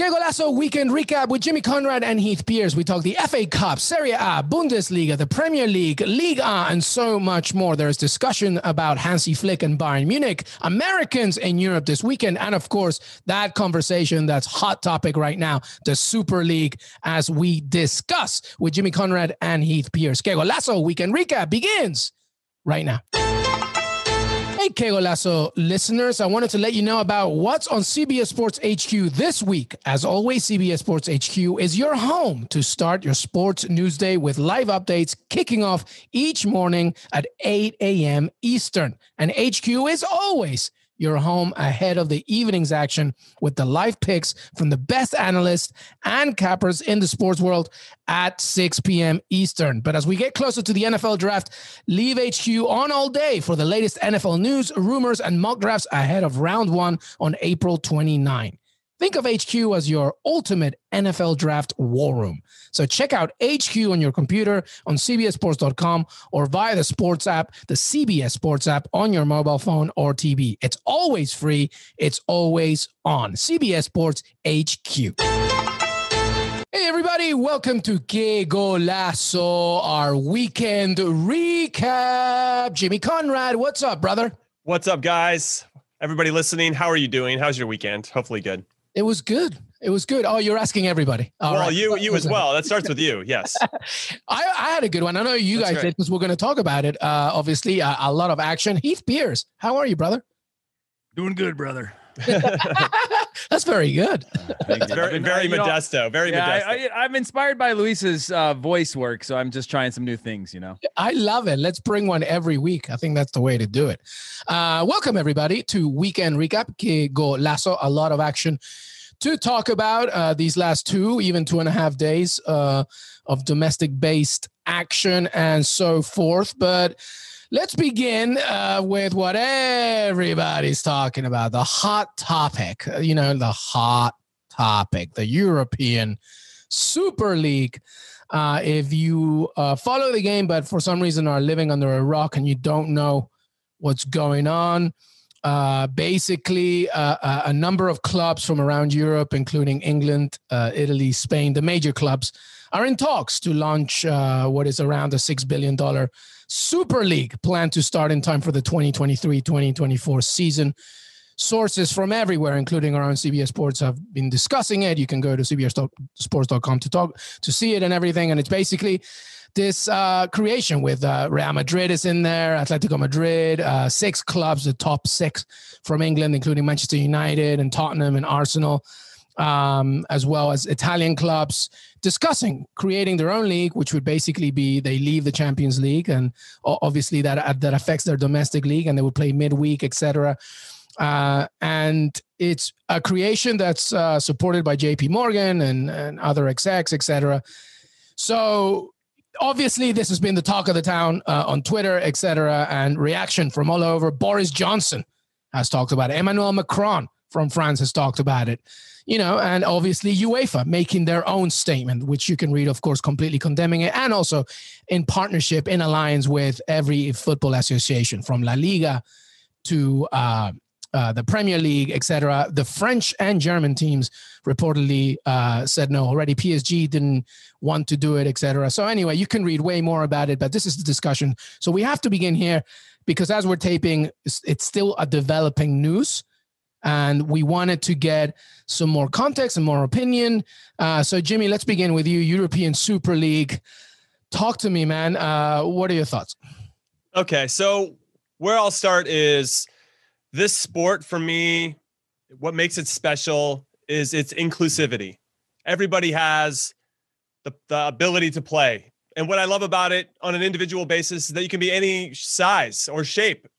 Qué Golazo weekend recap with Jimmy Conrad and Heath Pearce. We talk the FA Cup, Serie A, Bundesliga, the Premier League, Ligue, and so much more. There is discussion about Hansi Flick and Bayern Munich, Americans in Europe this weekend, and of course, that conversation that's hot topic right now, the Super League, as we discuss with Jimmy Conrad and Heath Pearce. Qué Golazo weekend recap begins right now. Hey, Qué Golazo listeners, I wanted to let you know about what's on CBS Sports HQ this week. As always, CBS Sports HQ is your home to start your sports news day with live updates kicking off each morning at 8 a.m. Eastern. And HQ is always your home ahead of the evening's action with the live picks from the best analysts and cappers in the sports world at 6 p.m. Eastern. But as we get closer to the NFL draft, leave HQ on all day for the latest NFL news, rumors, and mock drafts ahead of round one on April 29. Think of HQ as your ultimate NFL draft war room. So check out HQ on your computer on cbssports.com or via the sports app, the CBS Sports app on your mobile phone or TV. It's always free. It's always on. CBS Sports HQ. Hey, everybody. Welcome to Qué Golazo, our weekend recap. Jimmy Conrad, what's up, brother? What's up, guys? Everybody listening, how are you doing? How's your weekend? Hopefully good. It was good. It was good. Oh, you're asking everybody. All right. You as well. That starts with you. Yes. I had a good one. I know you guys did because we're going to talk about it. Obviously, a lot of action. Heath Pearce, how are you, brother? Doing good, brother. That's very good. Very modesto. Very modesto. I'm inspired by Luis's voice work, so I'm just trying some new things, you know. I love it. Let's bring one every week. I think that's the way to do it. Welcome, everybody, to Weekend Recap. Qué Golazo. A lot of action to talk about these last 2.5 days of domestic-based action and so forth. But let's begin with what everybody's talking about, the hot topic, the European Super League. If you follow the game, but for some reason are living under a rock and you don't know what's going on, basically a number of clubs from around Europe, including England, Italy, Spain, the major clubs, are in talks to launch what is around a $6 billion Super League, planned to start in time for the 2023-2024 season. Sources from everywhere, including our own CBS Sports, have been discussing it. You can go to cbssports.com to see it and everything. And it's basically this creation with Real Madrid is in there, Atletico Madrid, 6 clubs, the top 6 from England, including Manchester United and Tottenham and Arsenal, as well as Italian clubs, discussing creating their own league, which would basically be they leave the Champions League, and obviously that affects their domestic league, and they would play midweek, etc. And it's a creation that's supported by JP Morgan and other execs, etc. So obviously this has been the talk of the town on Twitter, etc., and reaction from all over. Boris Johnson has talked about it. Emmanuel Macron from France has talked about it. And obviously UEFA making their own statement, which you can read, of course, completely condemning it, and also in partnership, in alliance with every football association, from La Liga to the Premier League, etc. The French and German teams reportedly said no already. PSG didn't want to do it, etc. So anyway, you can read way more about it, but this is the discussion. So we have to begin here because as we're taping, it's still a developing news. And we wanted to get some more context and more opinion. So, Jimmy, let's begin with you. European Super League. Talk to me, man. What are your thoughts? Okay, so where I'll start is this sport, for me, what makes it special is its inclusivity. Everybody has the ability to play. And what I love about it on an individual basis is that you can be any size or shape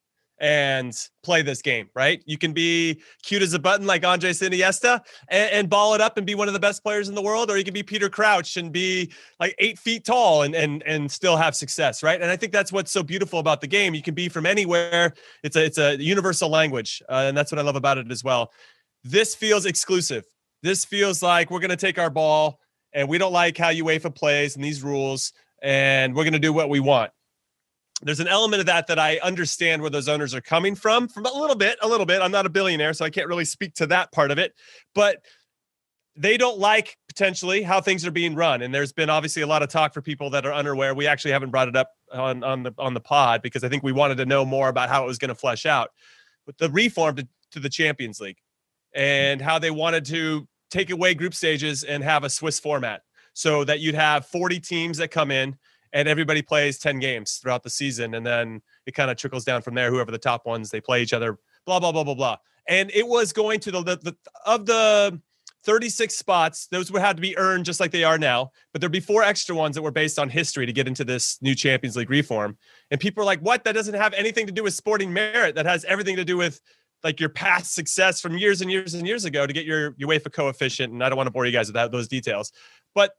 and play this game, right? You can be cute as a button like Andres Iniesta and ball it up and be one of the best players in the world, or you can be Peter Crouch and be like 8 feet tall and still have success, right? And I think that's what's so beautiful about the game. You can be from anywhere. It's a universal language, and that's what I love about it as well. This feels exclusive. This feels like we're going to take our ball and we don't like how UEFA plays and these rules, and we're going to do what we want. There's an element of that I understand where those owners are coming from a little bit. I'm not a billionaire, so I can't really speak to that part of it. But they don't like potentially how things are being run. And there's been obviously a lot of talk for people that are unaware. We actually haven't brought it up on the pod because I think we wanted to know more about how it was going to flesh out. But the reform to the Champions League and how they wanted to take away group stages and have a Swiss format so that you'd have 40 teams that come in and everybody plays 10 games throughout the season. And then it kind of trickles down from there. Whoever the top ones, they play each other, blah, blah, blah, blah, blah. And it was going to the 36 spots, those would have to be earned just like they are now. But there'd be 4 extra ones that were based on history to get into this new Champions League reform. And people are like, what? That doesn't have anything to do with sporting merit. That has everything to do with like your past success from years and years and years ago to get your UEFA coefficient. And I don't want to bore you guys with those details. But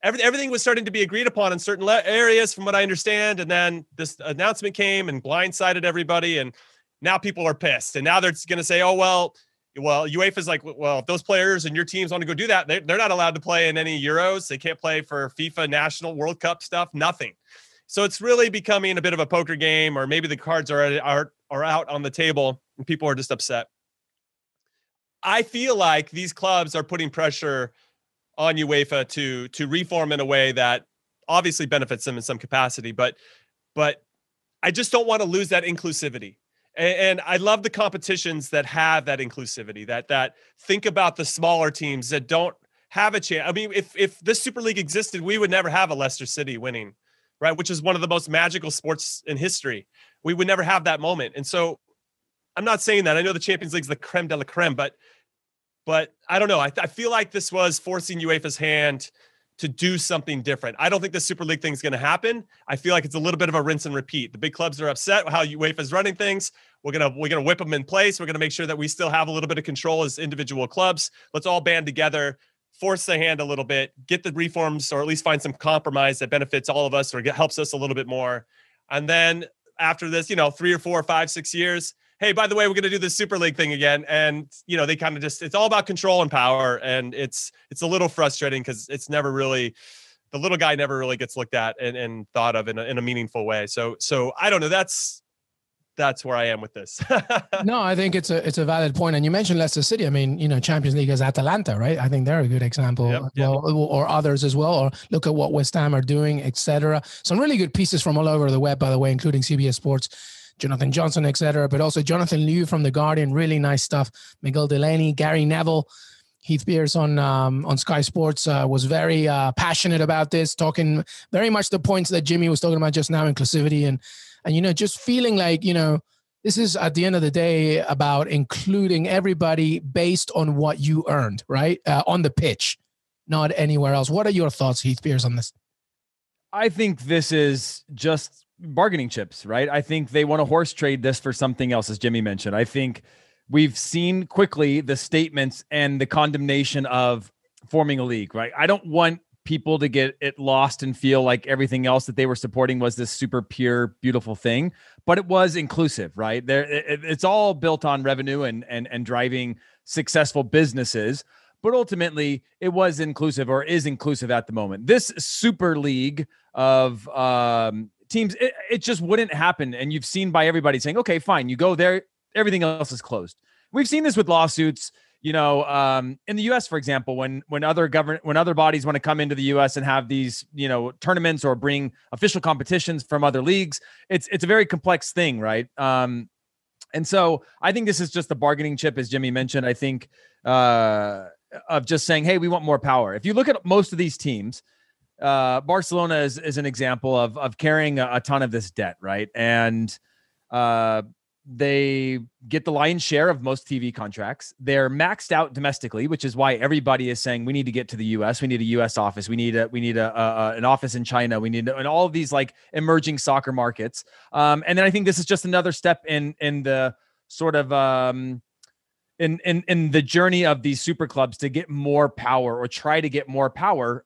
everything was starting to be agreed upon in certain areas from what I understand. And then this announcement came and blindsided everybody. And now people are pissed. And now they're going to say, oh, well, UEFA's like, well, if those players and your teams want to go do that, they're not allowed to play in any Euros. They can't play for FIFA National World Cup stuff, nothing. So it's really becoming a bit of a poker game, or maybe the cards are out on the table and people are just upset. I feel like these clubs are putting pressure on UEFA to reform in a way that obviously benefits them in some capacity, but I just don't want to lose that inclusivity. And I love the competitions that have that inclusivity, that think about the smaller teams that don't have a chance. I mean, if this Super League existed, we would never have a Leicester City winning, right? Which is one of the most magical sports in history. We would never have that moment. And so I'm not saying that. I know the Champions League is the creme de la creme, but I don't know. I feel like this was forcing UEFA's hand to do something different. I don't think the Super League thing is going to happen. I feel like it's a little bit of a rinse and repeat. The big clubs are upset with how UEFA is running things. We're gonna whip them in place. We're gonna make sure that we still have a little bit of control as individual clubs. Let's all band together, force the hand a little bit, get the reforms, or at least find some compromise that benefits all of us or helps us a little bit more. And then after this, 3 or 4 or 5, 6 years, hey, by the way, we're going to do the Super League thing again. And, they kind of it's all about control and power. And it's a little frustrating because it's never really, the little guy never really gets looked at and thought of in a meaningful way. So I don't know. That's where I am with this. No, I think it's a valid point. And you mentioned Leicester City. I mean, Champions League is Atalanta, right? I think they're a good example. Yep. Well, or others as well. Or look at what West Ham are doing, etc. Some really good pieces from all over the web, by the way, including CBS Sports, Jonathan Johnson, etc. But also Jonathan Liu from The Guardian, really nice stuff. Miguel Delaney, Gary Neville, Heath Pearce on Sky Sports was very passionate about this, talking very much the points that Jimmy was talking about just now, inclusivity and just feeling like, this is at the end of the day about including everybody based on what you earned, right? On the pitch, not anywhere else. What are your thoughts, Heath Pearce, on this? I think this is just bargaining chips, right? I think they want to horse trade this for something else, as Jimmy mentioned. I think we've seen quickly the statements and the condemnation of forming a league, right? I don't want people to get it lost and feel like everything else that they were supporting was this super pure, beautiful thing, but it was inclusive, right? It's all built on revenue and driving successful businesses, but ultimately it was inclusive or is inclusive at the moment. This super league of teams, it just wouldn't happen. And you've seen by everybody saying, okay, fine, you go there, everything else is closed. We've seen this with lawsuits. In the U.S., for example, when other bodies want to come into the U.S. and have these, tournaments or bring official competitions from other leagues, it's a very complex thing, right? And so I think this is just the bargaining chip, as Jimmy mentioned. I think of just saying, hey, we want more power. If you look at most of these teams, Barcelona is an example of carrying a ton of this debt, right? And they get the lion's share of most TV contracts. They're maxed out domestically, which is why everybody is saying we need to get to the U.S. We need a U.S. office. We need an office in China. We need in all of these like emerging soccer markets. And then I think this is just another step in the sort of in the journey of these super clubs to get more power or try to get more power,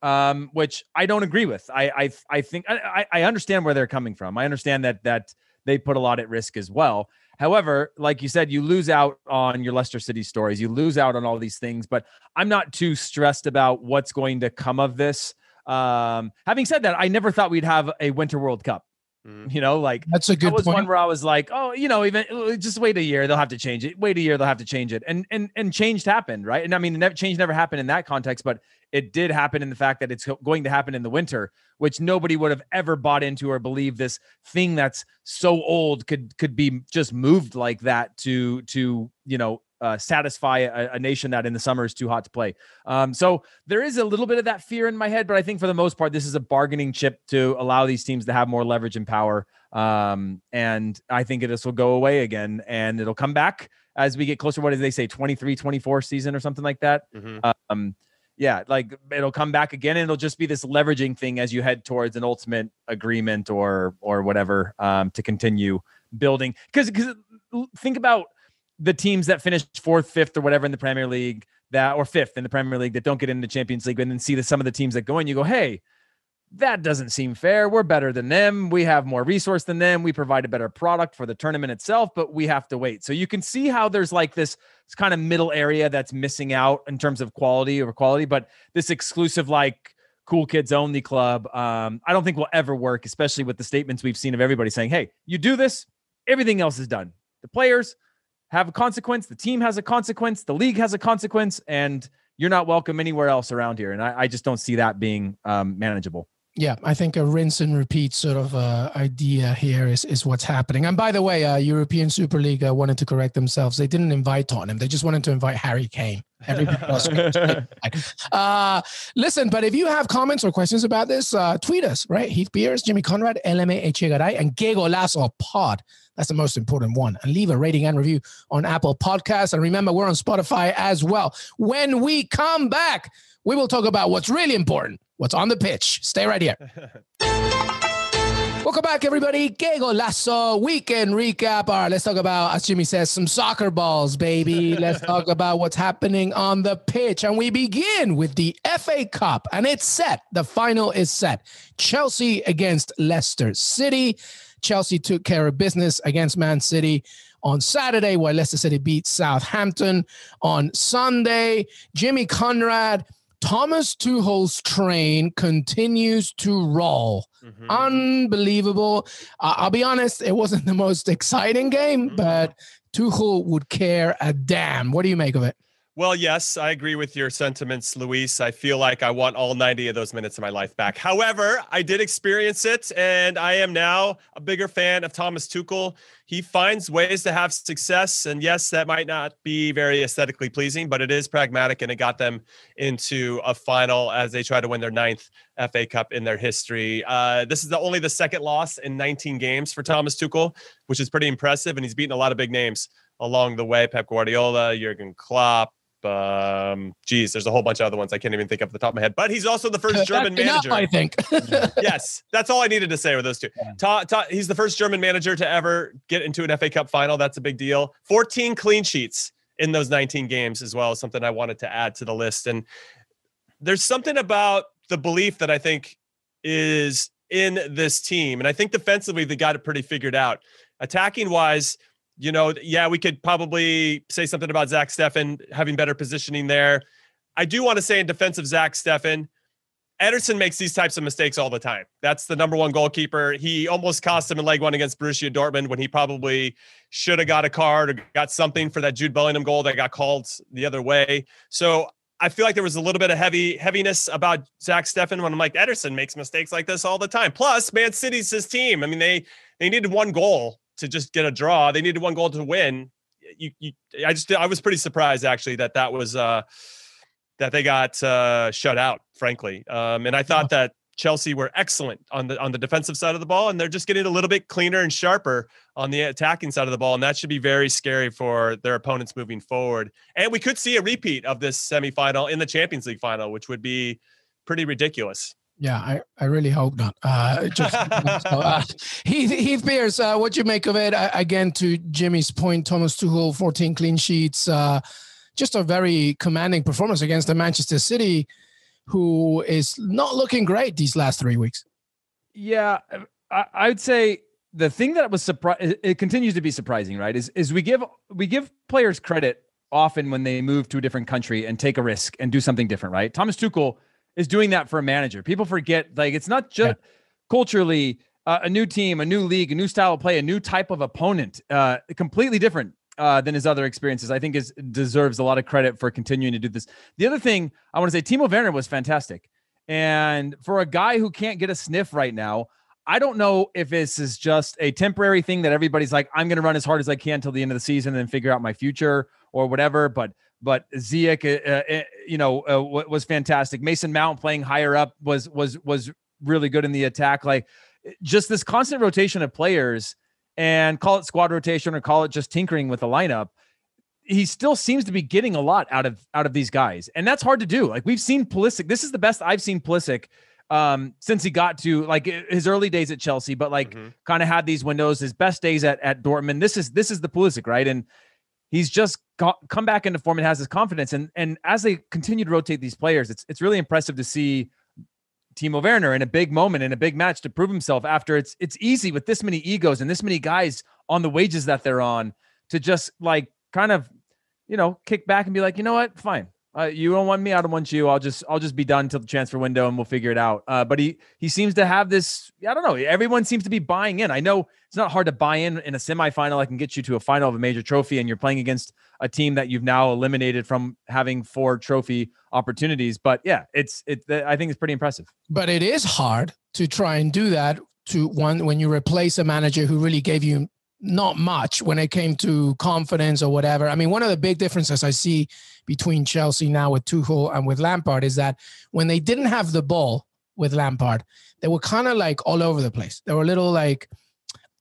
which I don't agree with. I think I understand where they're coming from. I understand that they put a lot at risk as well. However, like you said, you lose out on your Leicester City stories. You lose out on all these things, but I'm not too stressed about what's going to come of this. Having said that, I never thought we'd have a Winter World Cup. You know, like that's a good that was point. one where I was like, oh, you know, even just wait a year, they'll have to change it. Wait a year, they'll have to change it. And change happened, right? And I mean, change never happened in that context, but it did happen in the fact that it's going to happen in the winter, which nobody would have ever bought into or believed this thing that's so old could be just moved like that to you know, satisfy a nation that in the summer is too hot to play. So there is a little bit of that fear in my head, but I think for the most part, this is a bargaining chip to allow these teams to have more leverage and power. And I think this will go away again and it'll come back as we get closer. What did they say? 23, 24 season or something like that. Yeah, like it'll come back again and it'll just be this leveraging thing as you head towards an ultimate agreement or whatever, to continue building. Because think about the teams that finished 4th, 5th, or whatever in the Premier League or 5th in the Premier League that don't get into the Champions League, and then see some of the teams that go in, you go, hey, that doesn't seem fair. We're better than them. We have more resource than them. We provide a better product for the tournament itself, but we have to wait. So you can see how there's like this kind of middle area that's missing out in terms of quality over quality, but this exclusive, like cool kids only club, I don't think will ever work, especially with the statements we've seen of everybody saying, hey, you do this, everything else is done. The players have a consequence. The team has a consequence. The league has a consequence, and you're not welcome anywhere else around here. And I just don't see that being manageable. Yeah, I think a rinse and repeat sort of idea here is what's happening. And by the way, European Super League wanted to correct themselves. They didn't invite Tottenham. They just wanted to invite Harry Kane. Everybody else. Listen, but if you have comments or questions about this, tweet us, right? Heath Pearce, Jimmy Conrad, Echegaray, and Qué Golazo pod. That's the most important one. And leave a rating and review on Apple Podcasts. And remember, we're on Spotify as well. When we come back, we will talk about what's really important, what's on the pitch. Stay right here. Welcome back, everybody. Qué Golazo weekend recap. All right, let's talk about, as Jimmy says, some soccer balls, baby. Let's talk about what's happening on the pitch. And we begin with the FA Cup. And it's set. The final is set. Chelsea against Leicester City. Chelsea took care of business against Man City on Saturday, while Leicester City beat Southampton on Sunday. Jimmy Conrad, Thomas Tuchel's train continues to roll. Unbelievable. I'll be honest, it wasn't the most exciting game, but Tuchel would care a damn. What do you make of it? Well, yes, I agree with your sentiments, Luis. I feel like I want all 90 of those minutes of my life back. However, I did experience it, and I am now a bigger fan of Thomas Tuchel. He finds ways to have success, and yes, that might not be very aesthetically pleasing, but it is pragmatic, and it got them into a final as they try to win their 9th FA Cup in their history. This is only the second loss in 19 games for Thomas Tuchel, which is pretty impressive, and he's beaten a lot of big names along the way. Pep Guardiola, Jurgen Klopp, there's a whole bunch of other ones I can't even think of at the top of my head, but he's also the first German manager. I think. Yes, that's all I needed to say with those two. He's the first German manager to ever get into an FA Cup final. That's a big deal. 14 clean sheets in those 19 games as well, something I wanted to add to the list. And there's something about the belief that I think is in this team. And I think defensively, they got it pretty figured out. Attacking wise, you know, yeah, we could probably say something about Zach Steffen having better positioning there. I do want to say in defense of Zach Steffen, Ederson makes these types of mistakes all the time. That's the number one goalkeeper. He almost cost him in leg one against Borussia Dortmund when he probably should have got a card or got something for that Jude Bellingham goal that got called the other way. So I feel like there was a little bit of heaviness about Zach Steffen when I'm like, Ederson makes mistakes like this all the time. Plus, Man City's his team. I mean, they needed one goal to just get a draw. They needed one goal to win. I was pretty surprised actually that was that they got shut out, frankly. And I thought that Chelsea were excellent on the defensive side of the ball, and they're just getting a little bit cleaner and sharper on the attacking side of the ball, and that should be very scary for their opponents moving forward. And we could see a repeat of this semifinal in the Champions League final, which would be pretty ridiculous. Yeah, I really hope not. Heath Pearce, what you make of it? Again, to Jimmy's point, Thomas Tuchel, 14 clean sheets, just a very commanding performance against the Manchester City, who is not looking great these last 3 weeks. Yeah, I would say the thing that was it continues to be surprising, right? Is we give players credit often when they move to a different country and take a risk and do something different, right? Thomas Tuchel is doing that for a manager. People forget, like, it's not just culturally, a new team, a new league, a new style of play, a new type of opponent, completely different than his other experiences. I think deserves a lot of credit for continuing to do this. The other thing I want to say, Timo Werner was fantastic. And for a guy who can't get a sniff right now, I don't know if this is just a temporary thing that everybody's like, I'm going to run as hard as I can until the end of the season and then figure out my future or whatever. But Ziyech, was fantastic. Mason Mount playing higher up was really good in the attack. Like, just this constant rotation of players, and call it squad rotation or call it just tinkering with the lineup. He still seems to be getting a lot out of these guys. And that's hard to do. Like, we've seen Pulisic. This is the best I've seen Pulisic since he got to like his early days at Chelsea, but like kind of had these windows, his best days at Dortmund. This is the Pulisic, right? And he's just come back into form and has his confidence. And as they continue to rotate these players, it's really impressive to see Timo Werner in a big moment, in a big match, to prove himself after it's easy with this many egos and this many guys on the wages that they're on to just like kind of, kick back and be like, you know what, fine. You don't want me, I don't want you. I'll just be done until the transfer window and we'll figure it out. But he seems to have this, I don't know. Everyone seems to be buying in. I know it's not hard to buy in a semifinal. I can get you to a final of a major trophy, and you're playing against a team that you've now eliminated from having 4 trophy opportunities. But yeah, I think it's pretty impressive. But it is hard to try and do that when you replace a manager who really gave you not much when it came to confidence or whatever. I mean, one of the big differences I see between Chelsea now with Tuchel and with Lampard is that when they didn't have the ball with Lampard, they were kind of like all over the place. They were a little like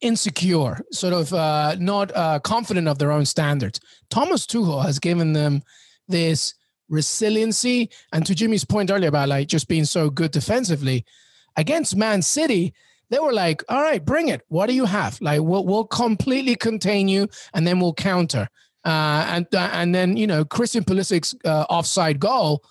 insecure, sort of not confident of their own standards. Thomas Tuchel has given them this resiliency. And to Jimmy's point earlier about like just being so good defensively, against Man City, they were like, all right, bring it. What do you have? Like, we'll completely contain you, and then we'll counter. And then, Christian Pulisic's offside goal,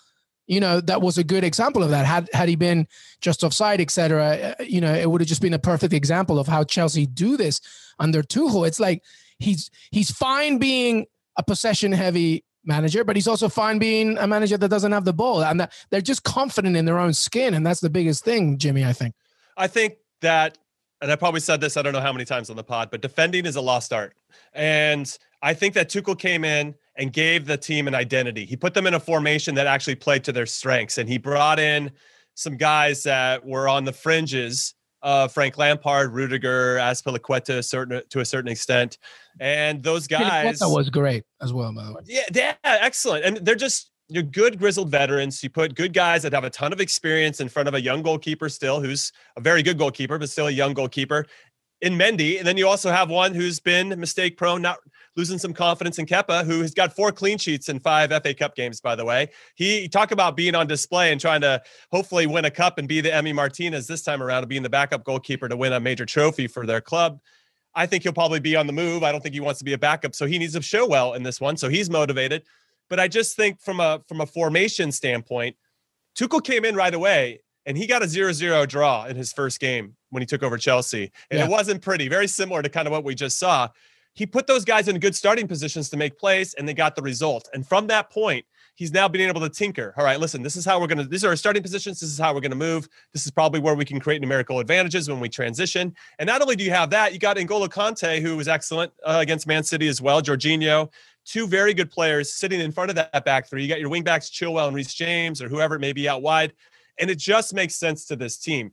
that was a good example of that. Had he been just offside, et cetera, it would have just been a perfect example of how Chelsea do this under Tuchel. It's like he's fine being a possession-heavy manager, but he's also fine being a manager that doesn't have the ball. And they're just confident in their own skin, and that's the biggest thing, Jimmy, I think. I think that, and I probably said this, I don't know how many times on the pod, but defending is a lost art. And I think that Tuchel came in and gave the team an identity. He put them in a formation that actually played to their strengths. And he brought in some guys that were on the fringes of Frank Lampard, Rudiger, Azpilicueta to a certain extent. And those guys... That was great as well, by the way. Yeah, excellent. And you're good grizzled veterans. You put good guys that have a ton of experience in front of a young goalkeeper still, who's a very good goalkeeper, but still a young goalkeeper in Mendy. And then you also have one who's been mistake prone, not losing some confidence in Kepa, who has got 4 clean sheets in 5 FA Cup games, by the way. He talk about being on display and trying to hopefully win a cup and be the Emi Martinez this time around, and being the backup goalkeeper to win a major trophy for their club. I think he'll probably be on the move. I don't think he wants to be a backup, so he needs to show well in this one. So he's motivated. But I just think from a formation standpoint, Tuchel came in right away and he got a 0-0 draw in his first game when he took over Chelsea. And It wasn't pretty, very similar to kind of what we just saw. He put those guys in good starting positions to make plays, and they got the result. And from that point, he's now been able to tinker. All right, listen, these are our starting positions. This is how we're going to move. This is probably where we can create numerical advantages when we transition. And not only do you have that, you got N'Golo Kante, who was excellent against Man City as well, Jorginho. 2 very good players sitting in front of that back three. You got your wing backs, Chilwell and Reece James, or whoever it may be out wide. And it just makes sense to this team.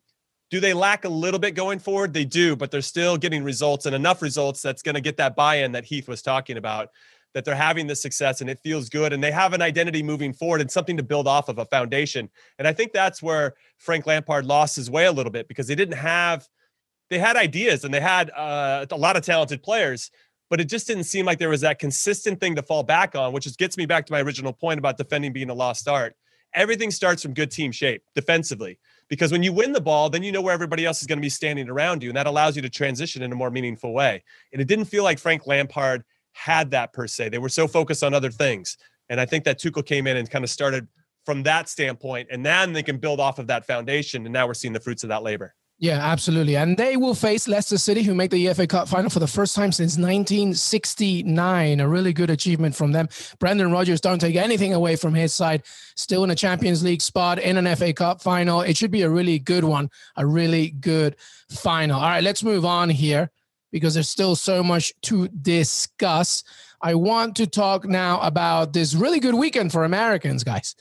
Do they lack a little bit going forward? They do, but they're still getting results, and enough results that's going to get that buy-in that Heath was talking about, that they're having this success and it feels good. And they have an identity moving forward and something to build off of, a foundation. And I think that's where Frank Lampard lost his way a little bit, because they had ideas and they had a lot of talented players, but it just didn't seem like there was that consistent thing to fall back on, which just gets me back to my original point about defending being a lost art. Everything starts from good team shape defensively, because when you win the ball, then you know where everybody else is going to be standing around you, and that allows you to transition in a more meaningful way. And it didn't feel like Frank Lampard had that per se. They were so focused on other things. And I think that Tuchel came in and kind of started from that standpoint, and then they can build off of that foundation. And now we're seeing the fruits of that labor. Yeah, absolutely. And they will face Leicester City, who make the FA Cup final for the first time since 1969. A really good achievement from them. Brendan Rodgers, don't take anything away from his side. Still in a Champions League spot, in an FA Cup final. It should be a really good one, a really good final. All right, let's move on here because there's still so much to discuss. I want to talk now about this really good weekend for Americans, guys.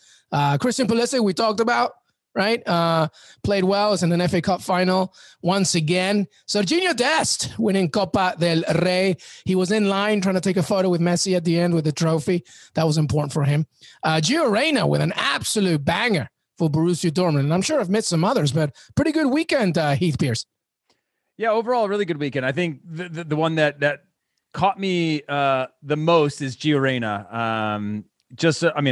Christian Pulisic, we talked about. Right? Played well. Is in an FA Cup final once again. Serginho Dest winning Copa del Rey. He was in line trying to take a photo with Messi at the end with the trophy. That was important for him. Gio Reyna with an absolute banger for Borussia Dortmund. And I'm sure I've missed some others, but pretty good weekend, Heath Pearce. Yeah, overall, really good weekend. I think the one that caught me the most is Gio Reyna.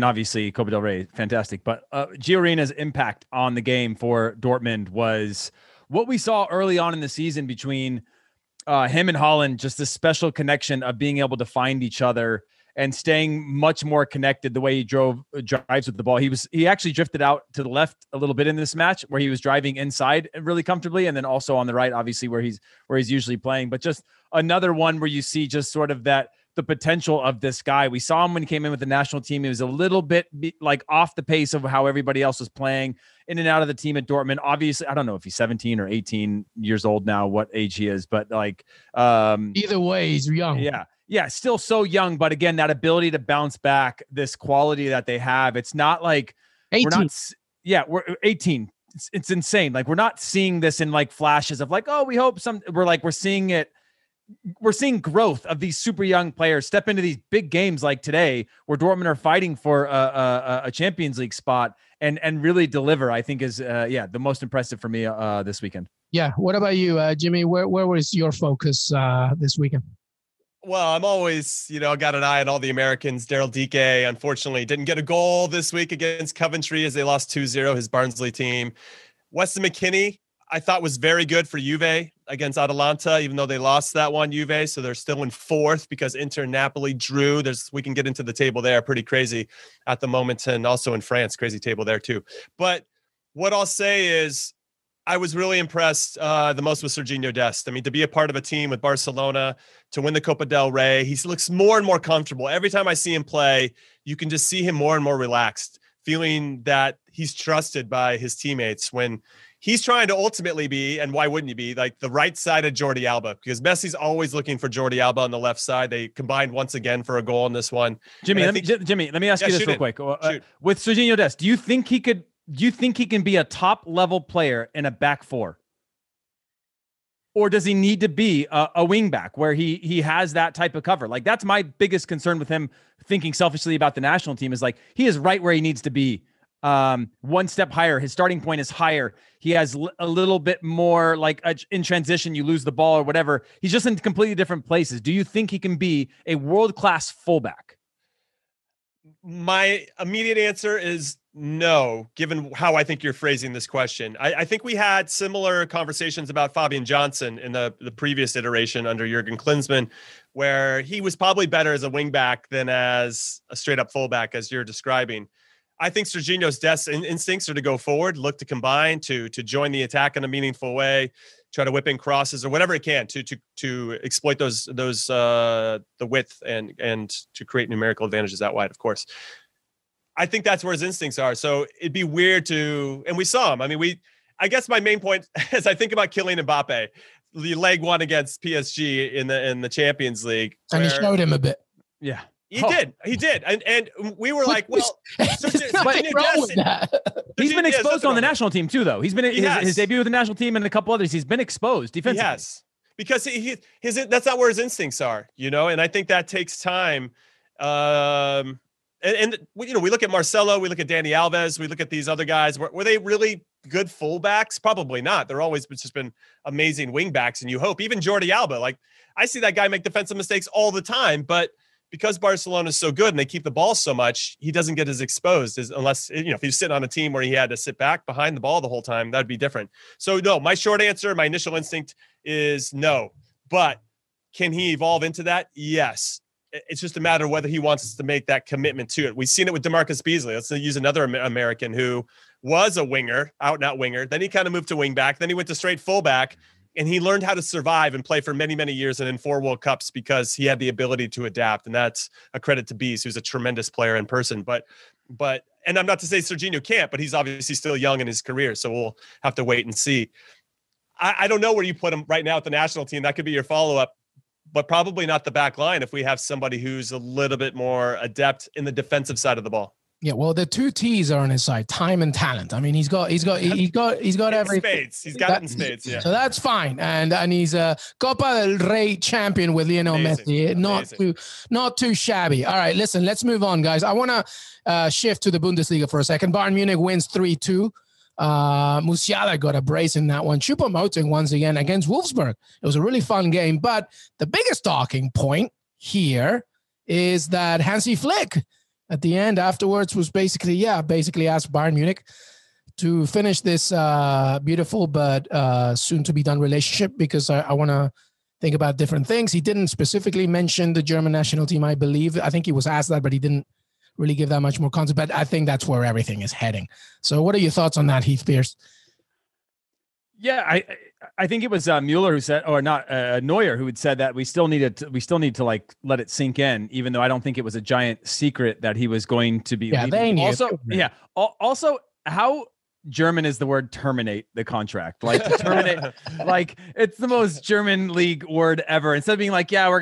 Obviously, Copa del Rey, fantastic. But Gio Reyna's impact on the game for Dortmund was what we saw early on in the season between him and Haaland, just this special connection of being able to find each other and staying much more connected the way he drives with the ball. He actually drifted out to the left a little bit in this match where he was driving inside really comfortably, and then also on the right, obviously, where he's usually playing. But just another one where you see just sort of the potential of this guy. We saw him when he came in with the national team. He was a little bit like off the pace of how everybody else was playing, in and out of the team at Dortmund. Obviously, I don't know if he's 17 or 18 years old now, what age he is, but either way, he's young. Yeah. Still so young. But again, that ability to bounce back, this quality that they have, it's not like 18. We're 18. It's insane. Like, we're not seeing this in like flashes of like, oh, we hope we're seeing it. We're seeing growth of these super young players step into these big games like today, where Dortmund are fighting for a Champions League spot and really deliver. I think is the most impressive for me this weekend. Yeah. What about you, Jimmy? Where was your focus this weekend? Well, I'm always, got an eye on all the Americans. Daryl Dike, unfortunately, didn't get a goal this week against Coventry as they lost 2-0, his Barnsley team. Weston McKennie, I thought was very good for Juve against Atalanta, even though they lost that one, Juve. So they're still in fourth because Inter Napoli drew. We can get into the table there. Pretty crazy at the moment. And also in France, crazy table there too. But what I'll say is I was really impressed the most with Serginho Dest. I mean, to be a part of a team with Barcelona, to win the Copa del Rey, he looks more and more comfortable. Every time I see him play, you can just see him more and more relaxed, feeling that he's trusted by his teammates when he's trying to ultimately be, and why wouldn't he be, like the right side of Jordi Alba, because Messi's always looking for Jordi Alba on the left side. They combined once again for a goal in this one. Jimmy, let me ask you this real quick. With Serginho Dest, do you think he can be a top level player in a back four? Or does he need to be a wing back where he has that type of cover? Like, that's my biggest concern with him thinking selfishly about the national team, is like, he is right where he needs to be. One step higher. His starting point is higher. He has a little bit more like in transition, you lose the ball or whatever. He's just in completely different places. Do you think he can be a world-class fullback? My immediate answer is no, given how I think you're phrasing this question. I think we had similar conversations about Fabian Johnson in the previous iteration under Jurgen Klinsmann, where he was probably better as a wingback than as a straight-up fullback, as you're describing. I think Serginho's Dest's instincts are to go forward, look to combine, to join the attack in a meaningful way, try to whip in crosses or whatever it can to exploit the width and to create numerical advantages that wide, of course. I think that's where his instincts are. So it'd be weird and we saw him. I mean, I guess my main point as I think about Kylian Mbappe, the leg one against PSG in the Champions League. And he showed him a bit. Yeah. He did. And we were like, well, he's been exposed on the national team too, though. He's been his debut with the national team and a couple others. He's been exposed defensively. Yes, because that's not where his instincts are, and I think that takes time. We look at Marcelo, we look at Dani Alves, we look at these other guys. Were they really good fullbacks? Probably not. They're always just been amazing wingbacks, and you hope. Even Jordi Alba, like I see that guy make defensive mistakes all the time, but because Barcelona is so good and they keep the ball so much, he doesn't get as exposed unless, if he's sitting on a team where he had to sit back behind the ball the whole time, that'd be different. So no, my short answer, my initial instinct is no, but can he evolve into that? Yes. It's just a matter of whether he wants to make that commitment to it. We've seen it with DeMarcus Beasley. Let's use another American who was a winger, out and out winger. Then he kind of moved to wing back. Then he went to straight fullback, and he learned how to survive and play for many, many years and in 4 World Cups because he had the ability to adapt. And that's a credit to Bees, who's a tremendous player in person. But, and I'm not to say Serginho can't, but he's obviously still young in his career. So we'll have to wait and see. I don't know where you put him right now at the national team. That could be your follow-up, but probably not the back line if we have somebody who's a little bit more adept in the defensive side of the ball. Yeah, well, the 2 T's are on his side: time and talent. I mean, he's got everything. Spades. He's got it in spades. Yeah. So that's fine, and he's a Copa del Rey champion with Lionel Messi. Not too shabby. All right, listen, let's move on, guys. I want to shift to the Bundesliga for a second. Bayern Munich wins 3-2. Musiala got a brace in that one. Choupo-Moting once again against Wolfsburg. It was a really fun game, but the biggest talking point here is that Hansi Flick at the end afterwards was basically asked Bayern Munich to finish this beautiful but soon to be done relationship, because I want to think about different things. He didn't specifically mention the German national team, I believe. I think he was asked that, but he didn't really give that much more context. But I think that's where everything is heading. So what are your thoughts on that, Heath Pearce? Yeah, I think it was Mueller who said, or not Neuer, who had said that we still need to like let it sink in, even though I don't think it was a giant secret that he was going to be. Yeah, they knew. Also, how German is the word terminate the contract? Like to terminate, like it's the most German league word ever. Instead of being like, yeah,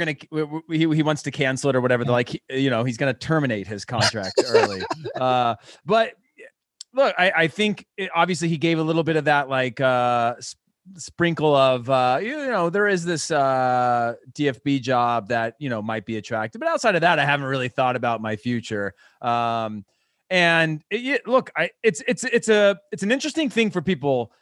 he wants to cancel it or whatever, they're like, he's going to terminate his contract early. But look, I think obviously he gave a little bit of that like sprinkle of there is this DFB job that might be attractive, but outside of that, I haven't really thought about my future. And it's an interesting thing for people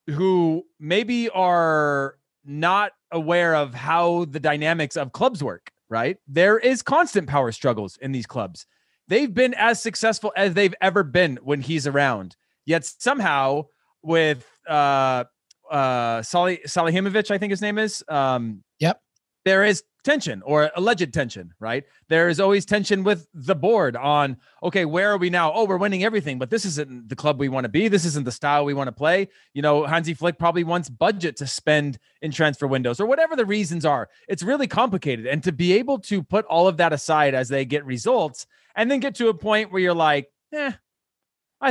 who maybe are not aware of how the dynamics of clubs work. Right, there is constant power struggles in these clubs. They've been as successful as they've ever been when he's around. Yet somehow with Salihamidzic, I think his name is. Yep. There is tension or alleged tension, right? There is always tension with the board on, okay, where are we now? Oh, we're winning everything, but this isn't the club we want to be. This isn't the style we want to play. Hansi Flick probably wants budget to spend in transfer windows or whatever the reasons are. It's really complicated. And to be able to put all of that aside as they get results and then get to a point where you're like, I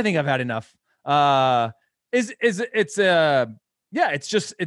think I've had enough. It's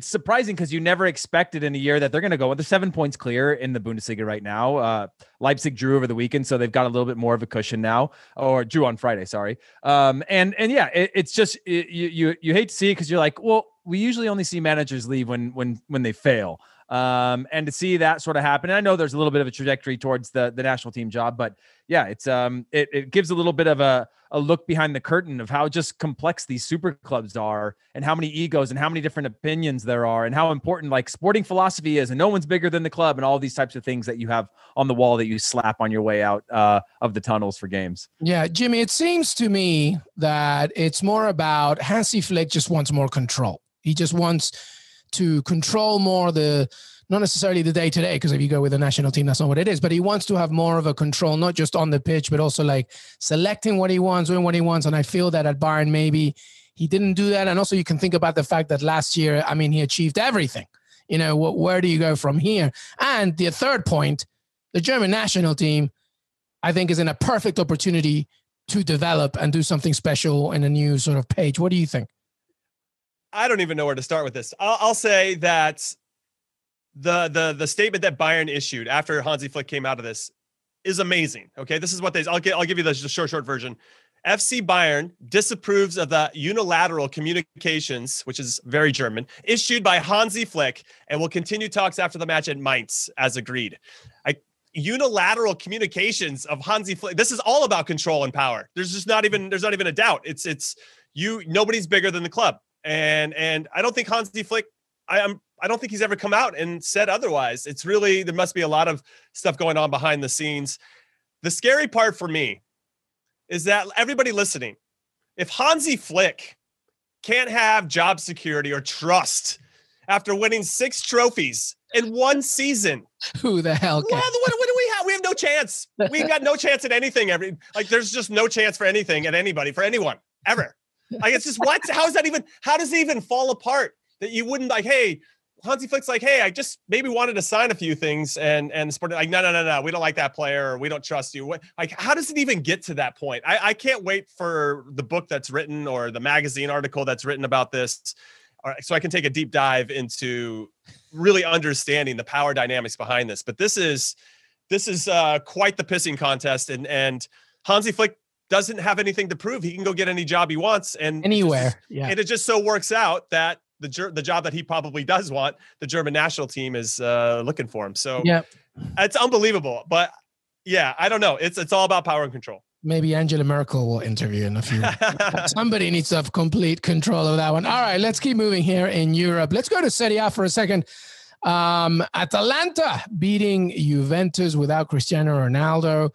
surprising because you never expected in a year that they're going to go with the 7 points clear in the Bundesliga right now. Leipzig drew over the weekend, so they've got a little bit more of a cushion now, or drew on Friday. Sorry. It's just, you hate to see it because you're like, well, we usually only see managers leave when they fail. And to see that sort of happen, and I know there's a little bit of a trajectory towards the national team job, but yeah, it's it gives a little bit of a look behind the curtain of how just complex these super clubs are and how many egos and how many different opinions there are and how important like sporting philosophy is, and no one's bigger than the club and all these types of things that you have on the wall that you slap on your way out of the tunnels for games. Yeah, Jimmy, it seems to me that it's more about Hansi Flick just wants more control. He just wants to control more not necessarily the day-to-day, because if you go with the national team, that's not what it is, but he wants to have more of a control, not just on the pitch, but also like selecting what he wants, doing what he wants. And I feel that at Bayern, maybe he didn't do that. And also you can think about the fact that last year, he achieved everything. Where do you go from here? And the third point, the German national team, I think, is in a perfect opportunity to develop and do something special in a new sort of page. What do you think? I don't even know where to start with this. I'll say that the statement that Bayern issued after Hansi Flick came out of this is amazing. Okay, this is what I'll give you the short version. FC Bayern disapproves of the unilateral communications, which is very German, issued by Hansi Flick, and will continue talks after the match at Mainz as agreed. Unilateral communications of Hansi Flick. This is all about control and power. There's not even a doubt. It's nobody's bigger than the club. And I don't think Hansi Flick, I don't think he's ever come out and said otherwise. It's really, there must be a lot of stuff going on behind the scenes. The scary part for me is that everybody listening, if Hansi Flick can't have job security or trust after winning 6 trophies in one season, who the hell can? What do we have? We have no chance. We've got no chance at anything. There's just no chance for anything at anybody, for anyone. ever. Like, it's just what? How does it even fall apart that you wouldn't like, hey, Hansi Flick's like, hey, I just maybe wanted to sign a few things and the sport like, no, we don't like that player or we don't trust you. Like, how does it even get to that point? I can't wait for the book that's written or the magazine article that's written about this, so I can take a deep dive into really understanding the power dynamics behind this. But this is quite the pissing contest, and Hansi Flick doesn't have anything to prove. He can go get any job he wants and anywhere. And it just so works out that the job that he probably does want, the German national team is looking for him. So yeah, it's unbelievable. But yeah, I don't know. It's all about power and control. Maybe Angela Merkel will interview in a few. Somebody needs to have complete control of that one. All right, let's keep moving here in Europe. Let's go to Serie A for a second. Atalanta beating Juventus without Cristiano Ronaldo.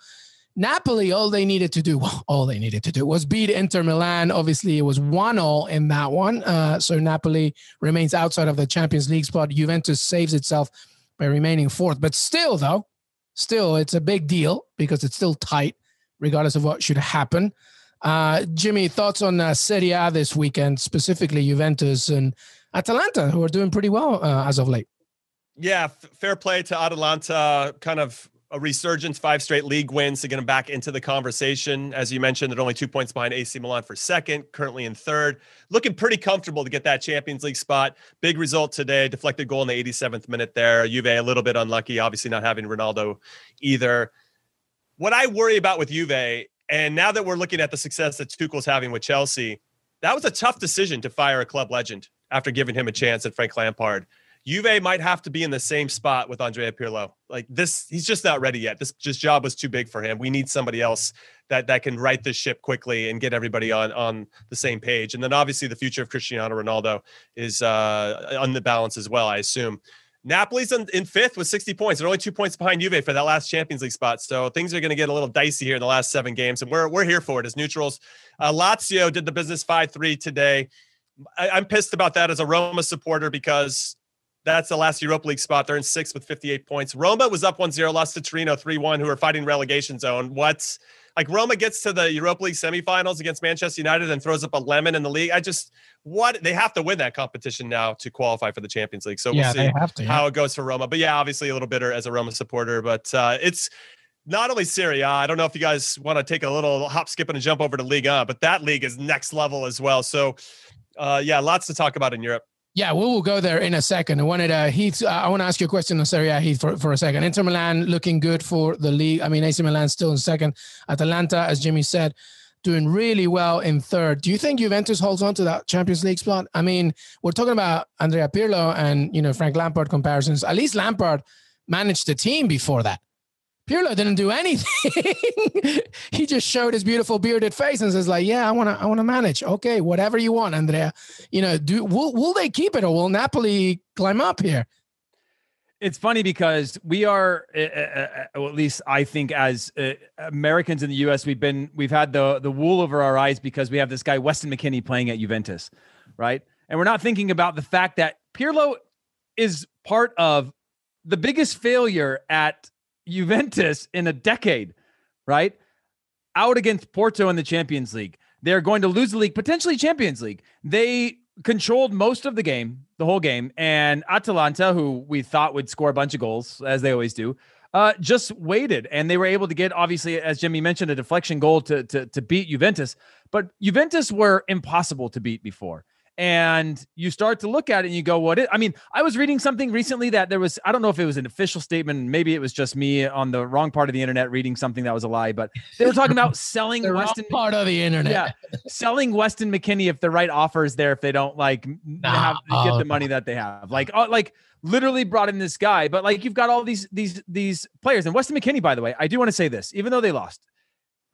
Napoli, all they needed to do was beat Inter Milan. Obviously, it was 1-0 in that one. So Napoli remains outside of the Champions League spot. Juventus saves itself by remaining fourth. But still, it's a big deal because it's still tight, regardless of what should happen. Jimmy, thoughts on Serie A this weekend, specifically Juventus and Atalanta, who are doing pretty well as of late? Yeah, fair play to Atalanta, kind of a resurgence, 5 straight league wins to get them back into the conversation. As you mentioned, they're only 2 points behind AC Milan for second, currently in third. Looking pretty comfortable to get that Champions League spot. Big result today, deflected goal in the 87th minute there. Juve a little bit unlucky, obviously not having Ronaldo either. What I worry about with Juve, and now that we're looking at the success that Tuchel's having with Chelsea, that was a tough decision to fire a club legend after giving him a chance at Frank Lampard. Juve might have to be in the same spot with Andrea Pirlo. Like this, he's just not ready yet. This job was too big for him. We need somebody else that can right this ship quickly and get everybody on the same page. And then obviously the future of Cristiano Ronaldo is on the balance as well, I assume. Napoli's in fifth with 60 points. They're only 2 points behind Juve for that last Champions League spot. So things are going to get a little dicey here in the last 7 games, and we're here for it as neutrals. Lazio did the business 5-3 today. I'm pissed about that as a Roma supporter because that's the last Europa League spot. They're in 6th with 58 points. Roma was up 1-0, lost to Torino 3-1, who are fighting relegation zone. Roma gets to the Europa League semifinals against Manchester United and throws up a lemon in the league. They have to win that competition now to qualify for the Champions League. So we'll see how it goes for Roma. But yeah, obviously a little bitter as a Roma supporter, but it's not only Serie A. I don't know if you guys want to take a little hop, skip, and a jump over to Ligue 1, but that league is next level as well. So lots to talk about in Europe. Yeah, we will go there in a second. Heath, I want to ask you a question on Serie A, Heath, for a second. Inter Milan looking good for the league. I mean, AC Milan still in second. Atalanta, as Jimmy said, doing really well in third. Do you think Juventus holds on to that Champions League spot? I mean, we're talking about Andrea Pirlo and, Frank Lampard comparisons. At least Lampard managed the team before that. Pirlo didn't do anything. He just showed his beautiful bearded face and says, like, yeah, I want to manage. Okay, whatever you want, Andrea. Will they keep it or will Napoli climb up here? It's funny because we are, well, at least I think as Americans in the U.S., we've had the wool over our eyes because we have this guy, Weston McKennie, playing at Juventus, right? And we're not thinking about the fact that Pirlo is part of the biggest failure at Juventus in a decade, right? Out against Porto in the Champions League. They're going to lose the league, potentially Champions League. They controlled most of the whole game, and Atalanta, who we thought would score a bunch of goals, as they always do, just waited, and they were able to get, obviously, as Jimmy mentioned, a deflection goal to beat Juventus, but Juventus were impossible to beat before. And you start to look at it and you go, I was reading something recently that there was, I don't know if it was an official statement. Maybe it was just me on the wrong part of the internet reading something that was a lie, but they were talking about selling the Weston part of the internet. Yeah. Selling Weston McKennie if the right offer is there, if they don't get the money that they have. Literally brought in this guy, but you've got all these players. And Weston McKennie, by the way, I do want to say this, even though they lost,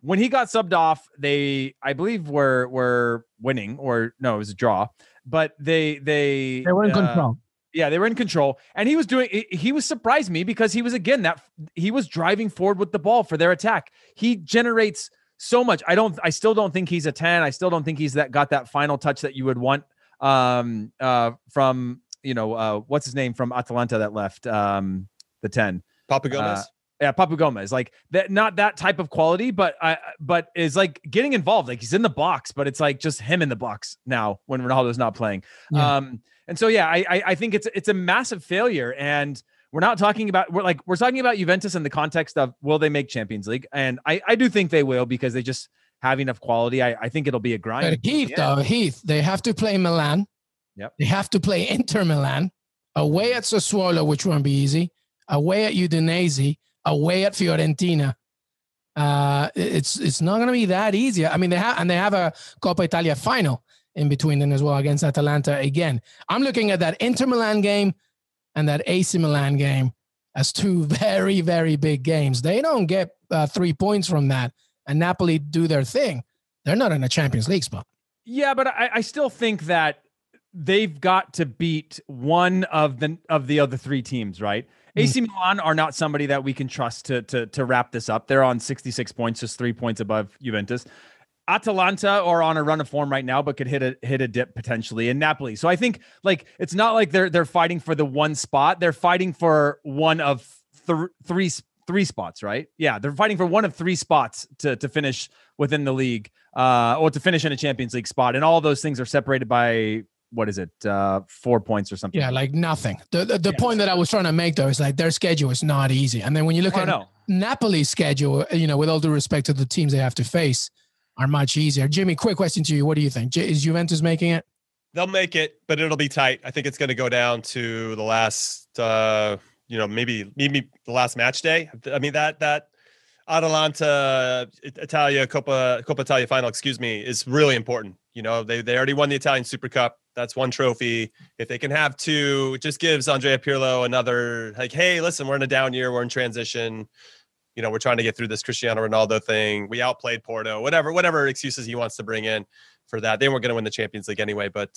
when he got subbed off, I believe were winning, or no, it was a draw, but they were in control. Yeah, they were in control, and he was surprised me because he was driving forward with the ball for their attack. He generates so much. I still don't think he's a 10. I still don't think he's got that final touch that you would want from what's his name from Atalanta that left the 10. Papa Gomez. Yeah, Papu Gomez, like that, not that type of quality, but is like getting involved. Like he's in the box, but it's like just him in the box now when Ronaldo's not playing. Yeah. And so yeah, I think it's a massive failure, and we're talking about Juventus in the context of will they make Champions League, and I do think they will because they just have enough quality. I think it'll be a grind. But Heath, they have to play Milan. Yep. They have to play Inter Milan, away at Sassuolo, which won't be easy, away at Udinese, away at Fiorentina. It's not going to be that easy. I mean, they have a Coppa Italia final in between them as well against Atalanta again. I'm looking at that Inter Milan game and that AC Milan game as two very, very big games. They don't get 3 points from that, and Napoli do their thing. They're not in a Champions League spot. Yeah, but I still think that they've got to beat one of the other three teams, right? AC Milan are not somebody that we can trust to wrap this up. They're on 66 points, just 3 points above Juventus. Atalanta are on a run of form right now, but could hit a dip potentially. In Napoli, so I think like it's not like they're fighting for the one spot. They're fighting for one of three spots, right? Yeah, they're fighting for one of three spots to finish within the league, or to finish in a Champions League spot, and all those things are separated by. What is it? 4 points or something? Yeah, like nothing. The point that I was trying to make though is like their schedule is not easy. And then when you look at Napoli's schedule, with all due respect to the teams they have to face, are much easier. Jimmy, quick question to you. What do you think? Is Juventus making it? They'll make it, but it'll be tight. I think it's going to go down to the last, maybe the last match day. I mean, that Atalanta Coppa Italia final, is really important. They already won the Italian Super Cup. That's one trophy. If they can have two, it just gives Andrea Pirlo another, like, hey, listen, we're in a down year. We're in transition. We're trying to get through this Cristiano Ronaldo thing. We outplayed Porto, whatever excuses he wants to bring in for that. They weren't going to win the Champions League anyway, but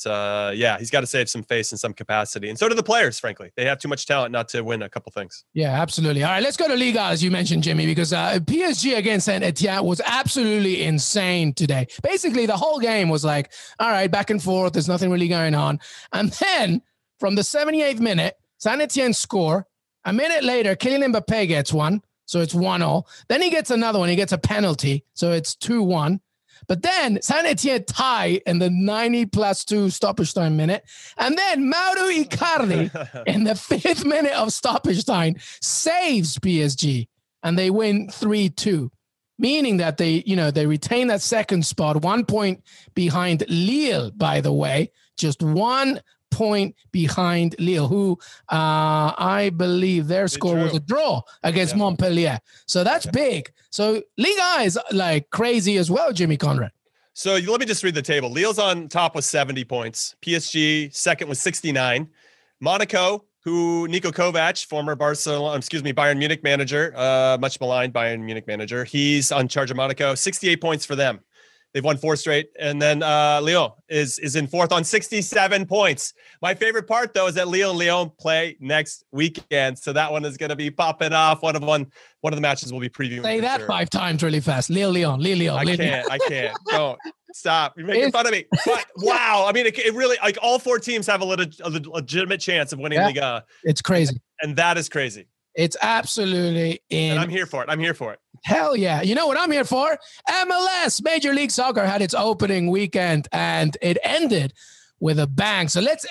he's got to save some face and some capacity. And so do the players, frankly. They have too much talent not to win a couple things. Yeah, absolutely. All right, let's go to Ligue, as you mentioned, Jimmy, because PSG against Saint Etienne was absolutely insane today. Basically, the whole game was like, all right, back and forth. There's nothing really going on. And then from the 78th minute, Saint Etienne score. A minute later, Kylian Mbappé gets one. So it's 1-0. Then he gets another one. He gets a penalty. So it's 2-1. But then Saint Etienne tie in the 90+2 stoppage time minute. And then Mauro Icardi in the 5th minute of stoppage time saves PSG. And they win 3-2. Meaning that they retain that second spot, 1 point behind Lille, by the way. Just 1 point behind Lille, who I believe their score was a draw against Montpellier. So that's big. So Liga is like crazy as well, Jimmy Conrad. So let me just read the table. Lille's on top with 70 points. PSG second with 69. Monaco, who Niko Kovac, former Bayern Munich manager, much maligned Bayern Munich manager. He's on charge of Monaco. 68 points for them. They've won 4 straight. And then Lyon is in 4th on 67 points. My favorite part, though, is that Lyon play next weekend. So that one is going to be popping off. One of the matches we'll be previewing. Say that 5 times really fast. Lyon. I can't. Don't. Stop. You're making fun of me. But, wow. I mean, it really, like, all 4 teams have a legitimate chance of winning Liga. It's crazy. And that is crazy. It's absolutely And I'm here for it. Hell yeah. You know what I'm here for? MLS, Major League Soccer, had its opening weekend and it ended with a bang. So let's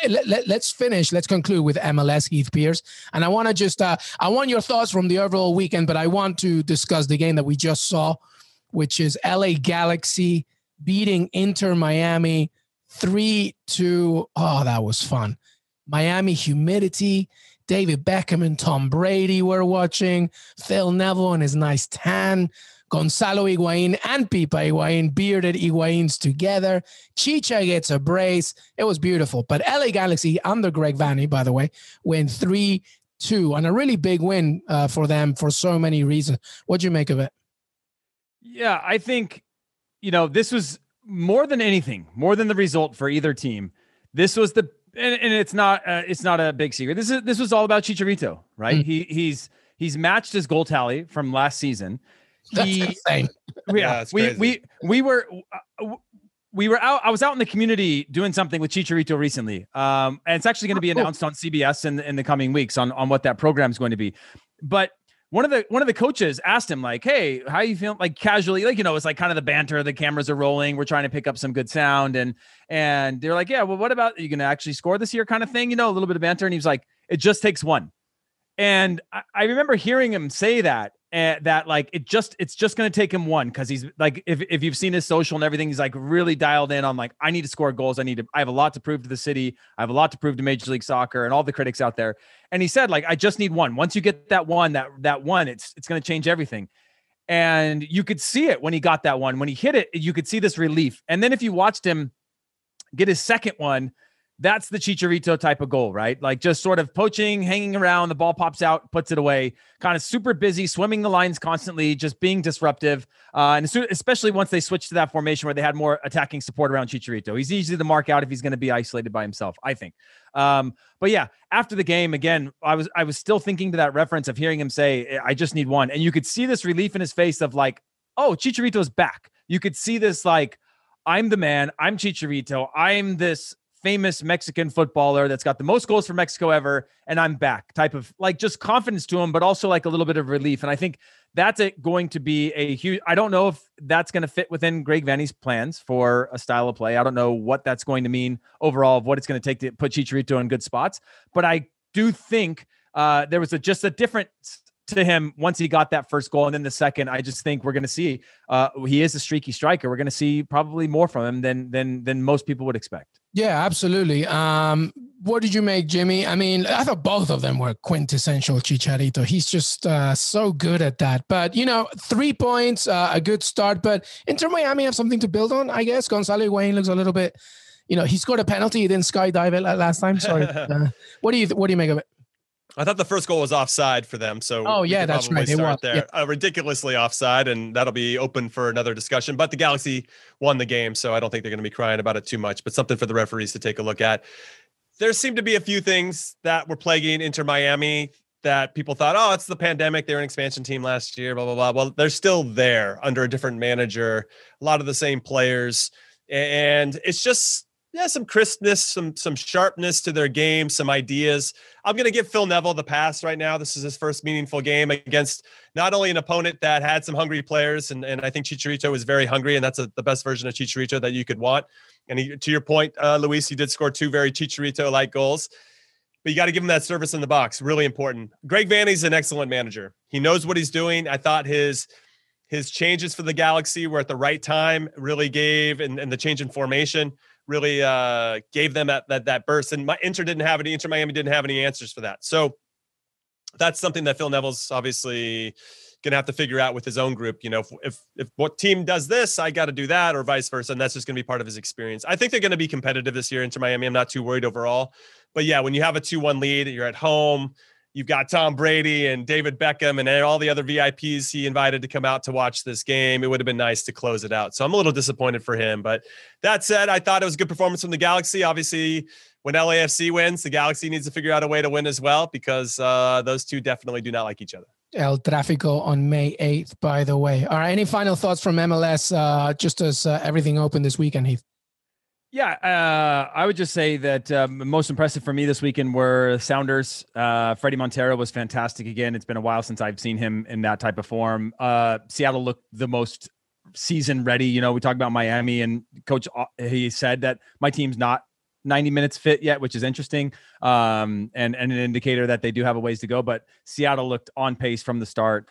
finish. Let's conclude with MLS, Heath Pearce. And I want to just, I want your thoughts from the overall weekend, but I want to discuss the game that we just saw, which is LA Galaxy beating Inter Miami 3-2. Oh, that was fun. Miami humidity. David Beckham and Tom Brady were watching. Phil Neville and his nice tan. Gonzalo Higuain and Pipa Higuain, bearded Higuains together. Chicha gets a brace. It was beautiful. But LA Galaxy, under Greg Vanny, by the way, win 3-2. And a really big win for them for so many reasons. What'd you make of it? Yeah, I think, this was more than anything, more than the result for either team. This was and it's not a big secret. This was all about Chicharito, right? Mm. He's matched his goal tally from last season. That's insane. Yeah, we were out. I was out in the community doing something with Chicharito recently, and it's actually going to be announced on CBS in the coming weeks on what that program is going to be. But one of the coaches asked him like, "Hey, how you feeling?" Like casually, like, it's like kind of the banter. The cameras are rolling. We're trying to pick up some good sound, and they're like, "Yeah, well, what about, are you going to actually score this year?" Kind of thing, a little bit of banter. And he was like, "It just takes one." And I remember hearing him say that, that like it's just going to take him one, because he's like, if you've seen his social and everything, he's like really dialed in on like, I need to score goals. I have a lot to prove to the city. I have a lot to prove to Major League Soccer and all the critics out there. And he said, like, I just need one. Once you get that one, it's going to change everything. And you could see it when he got that one. When he hit it, you could see this relief. And then if you watched him get his second one, that's the Chicharito type of goal, right? Like just sort of poaching, hanging around, the ball pops out, puts it away, kind of super busy, swimming the lines constantly, just being disruptive. And especially once they switched to that formation where they had more attacking support around Chicharito. He's easy to mark out if he's going to be isolated by himself, I think. But yeah, after the game, again, I was still thinking to that reference of hearing him say, I just need one. And you could see this relief in his face of like, oh, Chicharito's back. You could see this like, I'm the man, I'm Chicharito, I'm this famous Mexican footballer that's got the most goals for Mexico ever, and I'm back type of like just confidence to him, but also like a little bit of relief. And I think that's going to be a huge, I don't know if that's going to fit within Greg Vanney's plans for a style of play. I don't know what that's going to mean overall of what it's going to take to put Chicharito in good spots, but I do think there was just a difference to him once he got that first goal. And then the second, I just think we're going to see, he is a streaky striker. We're going to see probably more from him than most people would expect. Yeah, absolutely. What did you make, Jimmy? I mean, I thought both of them were quintessential Chicharito. He's just so good at that. But, 3 points, a good start. But Inter Miami have something to build on, I guess. Gonzalo Higuain looks a little bit, he scored a penalty. He didn't skydive it last time. Sorry. What do you make of it? I thought the first goal was offside for them. So that's right. Start there. Yeah. Ridiculously offside, and that'll be open for another discussion. But the Galaxy won the game, so I don't think they're going to be crying about it too much, but something for the referees to take a look at. There seemed to be a few things that were plaguing Inter Miami that people thought, oh, it's the pandemic. They were an expansion team last year, blah, blah, blah. Well, they're still there under a different manager, a lot of the same players. And it's just, some crispness, some sharpness to their game, some ideas. I'm going to give Phil Neville the pass right now. This is his first meaningful game against not only an opponent that had some hungry players, and I think Chicharito was very hungry, and that's the best version of Chicharito that you could want. And to your point, Luis, he did score 2 very Chicharito-like goals. But you got to give him that service in the box. Really important. Greg Vanney's an excellent manager. He knows what he's doing. I thought his changes for the Galaxy were at the right time, really gave, and the change in formation really gave them that burst. And Inter Miami didn't have any answers for that. So that's something that Phil Neville's obviously going to have to figure out with his own group. If what team does this, I got to do that, or vice versa. And that's just going to be part of his experience. I think they're going to be competitive this year, Inter Miami. I'm not too worried overall. But yeah, when you have a 2-1 lead, you're at home, you've got Tom Brady and David Beckham and all the other VIPs he invited to come out to watch this game. It would have been nice to close it out. So I'm a little disappointed for him. But that said, I thought it was a good performance from the Galaxy. Obviously, when LAFC wins, the Galaxy needs to figure out a way to win as well, because those two definitely do not like each other. El Tráfico on May 8th, by the way. All right, any final thoughts from MLS just as everything opened this weekend, Heath? Yeah, I would just say that most impressive for me this weekend were Sounders. Freddie Montero was fantastic again. It's been a while since I've seen him in that type of form. Seattle looked the most season ready. We talked about Miami, and Coach, he said that my team's not 90 minutes fit yet, which is interesting, and an indicator that they do have a ways to go. But Seattle looked on pace from the start,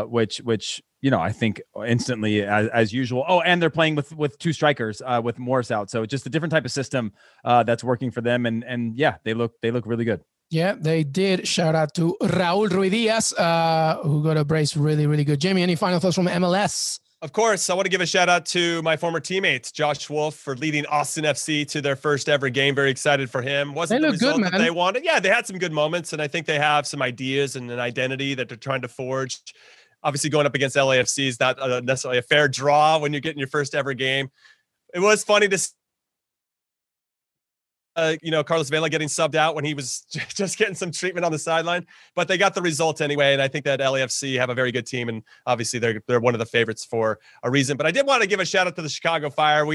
which I think instantly as usual. Oh, and they're playing with 2 strikers with Morris out. So just a different type of system that's working for them. And yeah, they look really good. Yeah, they did. Shout out to Raul Ruiz, who got a brace really, really good. Jamie, any final thoughts from MLS? Of course, I want to give a shout out to my former teammates, Josh Wolf, for leading Austin FC to their first ever game. Very excited for him. Wasn't the result that they wanted. Yeah, they had some good moments, and I think they have some ideas and an identity that they're trying to forge. Obviously, going up against LAFC is not necessarily a fair draw when you're getting your first ever game. It was funny to see, Carlos Vela getting subbed out when he was just getting some treatment on the sideline, but they got the result anyway. And I think that LAFC have a very good team, and obviously they're one of the favorites for a reason. But I did want to give a shout out to the Chicago Fire.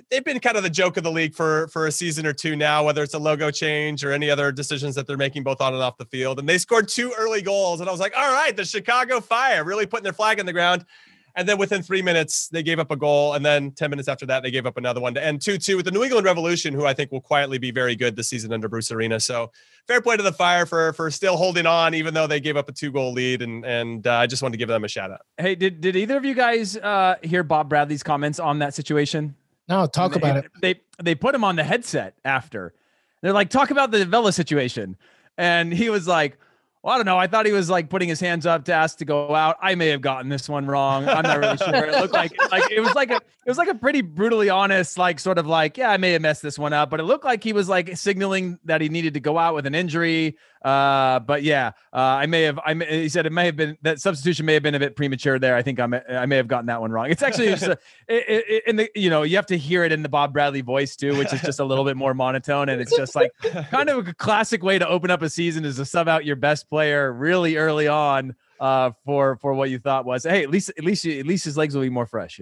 they've been kind of the joke of the league for a season or two now, whether it's a logo change or any other decisions that they're making both on and off the field. And they scored 2 early goals. And I was like, all right, the Chicago Fire really putting their flag in the ground. And then within 3 minutes, they gave up a goal. And then 10 minutes after that, they gave up another one to end 2-2 with the New England Revolution, who I think will quietly be very good this season under Bruce Arena. So fair play to the Fire for still holding on, even though they gave up a 2-goal lead. And I just wanted to give them a shout out. Hey, did either of you guys hear Bob Bradley's comments on that situation? No, talk about it. They put him on the headset after. They're like, talk about the Vela situation. And he was like, well, I don't know. I thought he was like putting his hands up to ask to go out. I may have gotten this one wrong. I'm not really sure. It looked like it was like a pretty brutally honest, like sort of like, yeah, I may have messed this one up, but it looked like he was like signaling that he needed to go out with an injury. But yeah, he said it may have been that substitution may have been a bit premature there. I think I may have gotten that one wrong. It's actually just you have to hear it in the Bob Bradley voice too, which is just a little bit more monotone. And it's just like kind of a classic way to open up a season is to sub out your best player really early on for what you thought was, hey, at least his legs will be more fresh,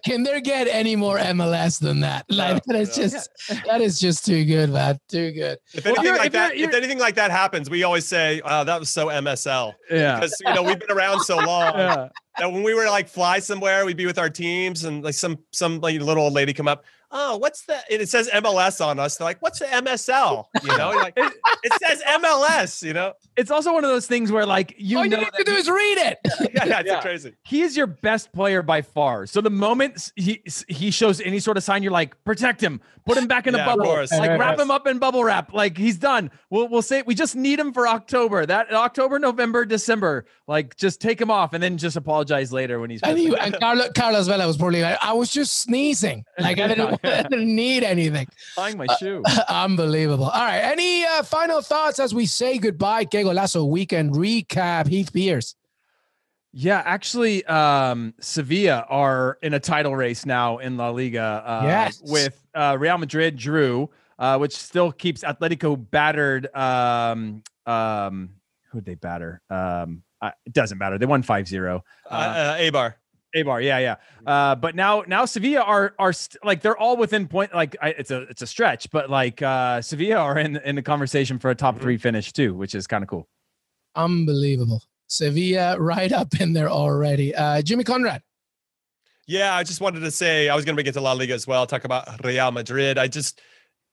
Can there get any more MLS than that? Like that is just too good, man. Too good. If anything like that happens, we always say, that was so MSL. Yeah. Because we've been around so long that when we were like fly somewhere, we'd be with our teams and like some like little old lady come up. Oh, what's the? It says MLS on us. They're like, what's the MSL? You're like, it says MLS. It's also one of those things where like all you need to do is read it. It's crazy. He is your best player by far. So the moment he shows any sort of sign, you're like, protect him, put him back in the bubble, wrap him up in bubble wrap. Like he's done. We'll say we just need him for October. That October, November, December. Like just take him off and then just apologize later when he's. And Carlos Vela was probably like, I was just sneezing. Like I didn't need anything. Tying my shoe. Unbelievable. All right. Any final thoughts as we say goodbye? Qué Golazo weekend recap. Heath Pearce. Yeah, actually, Sevilla are in a title race now in La Liga. With Real Madrid drew, which still keeps Atletico battered. Who'd they batter? It doesn't matter. They won 5-0. Eibar, yeah. But now Sevilla are like they're all within point. Like it's a stretch, but like Sevilla are in the conversation for a top 3 finish too, which is kind of cool. Unbelievable. Sevilla right up in there already. Jimmy Conrad. Yeah, I just wanted to say I was going to get to La Liga as well. Talk about Real Madrid.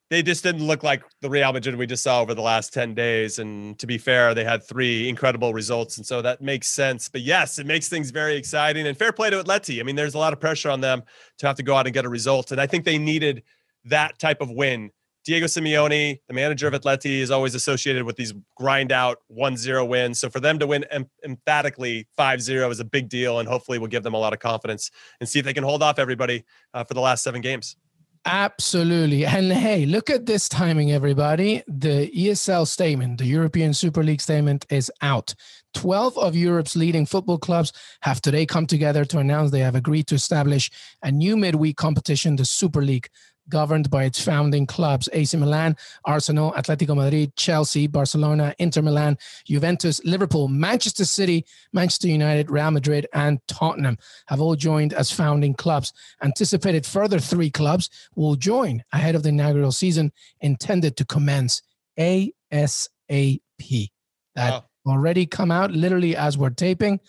They just didn't look like the Real Madrid we just saw over the last 10 days. And to be fair, they had 3 incredible results. And so that makes sense. But yes, it makes things very exciting and fair play to Atleti. I mean, there's a lot of pressure on them to have to go out and get a result. And I think they needed that type of win. Diego Simeone, the manager of Atleti, is always associated with these grind out 1-0 wins. So for them to win emphatically 5-0 is a big deal. And hopefully will give them a lot of confidence and see if they can hold off everybody for the last 7 games. Absolutely. And hey, look at this timing, everybody. The ESL statement, the European Super League statement, is out. 12 of Europe's leading football clubs have today come together to announce they have agreed to establish a new midweek competition, the Super League, governed by its founding clubs, AC Milan, Arsenal, Atletico Madrid, Chelsea, Barcelona, Inter Milan, Juventus, Liverpool, Manchester City, Manchester United, Real Madrid, and Tottenham have all joined as founding clubs. Anticipated further 3 clubs will join ahead of the inaugural season intended to commence ASAP. That already come out literally as we're taping.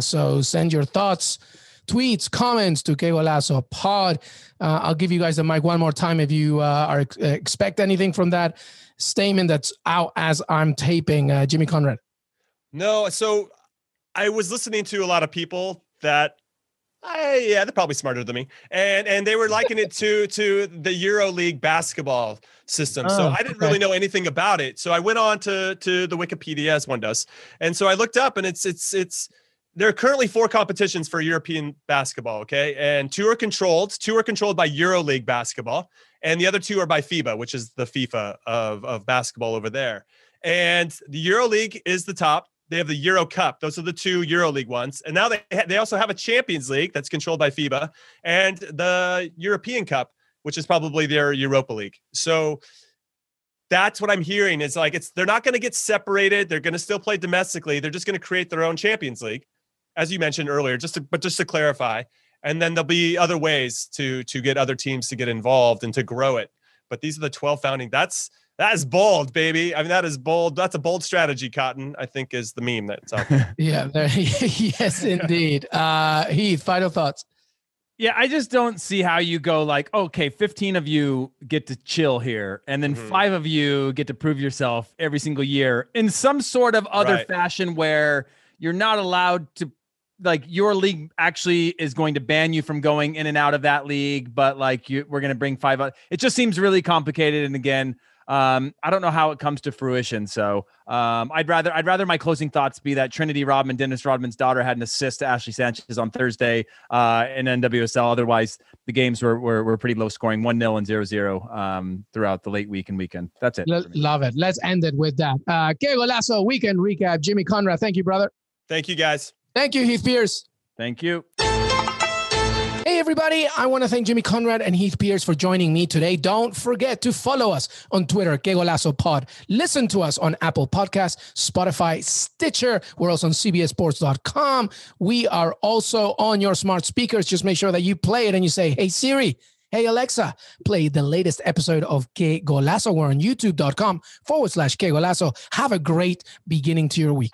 So send your thoughts, tweets, comments to Qué Golazo pod. I'll give you guys the mic one more time if you expect anything from that statement that's out as I'm taping. Jimmy Conrad. No, so I was listening to a lot of people that they're probably smarter than me, and they were likening it to the Euro League basketball system. So I didn't really know anything about it. So I went on to the Wikipedia, as one does, and so I looked up, and it's. There are currently 4 competitions for European basketball, okay? And 2 are controlled. 2 are controlled by EuroLeague basketball, and the other 2 are by FIBA, which is the FIFA of basketball over there. And the EuroLeague is the top. They have the Euro Cup. Those are the 2 EuroLeague ones. And now they also have a Champions League that's controlled by FIBA, and the European Cup, which is probably their Europa League. So that's what I'm hearing is like they're not going to get separated. They're going to still play domestically. They're just going to create their own Champions League, as you mentioned earlier, just to clarify. And then there'll be other ways to get other teams to get involved and to grow it. But these are the 12 founding. That is bold, baby. I mean, that is bold. That's a bold strategy, Cotton, I think is the meme that's out there. Yeah. Yes, indeed. Heath, final thoughts. Yeah, I just don't see how you go like, okay, 15 of you get to chill here, and then 5 of you get to prove yourself every single year in some sort of other fashion where you're not allowed to, like, your league actually is going to ban you from going in and out of that league, but like we're going to bring 5 out. It just seems really complicated. And again, I don't know how it comes to fruition. So I'd rather my closing thoughts be that Trinity Rodman, Dennis Rodman's daughter, had an assist to Ashley Sanchez on Thursday in NWSL. Otherwise, the games were pretty low scoring, 1-0 and 0-0 throughout the late week and weekend. That's it. Love it. Let's end it with that. Qué Golazo weekend recap. Jimmy Conrad, thank you, brother. Thank you, guys. Thank you, Heath Pearce. Thank you. Hey, everybody. I want to thank Jimmy Conrad and Heath Pearce for joining me today. Don't forget to follow us on Twitter, Qué Golazo Pod. Listen to us on Apple Podcasts, Spotify, Stitcher. We're also on cbsports.com. We are also on your smart speakers. Just make sure that you play it and you say, hey, Siri, hey, Alexa, play the latest episode of Qué Golazo. We're on youtube.com/Qué Golazo. Have a great beginning to your week.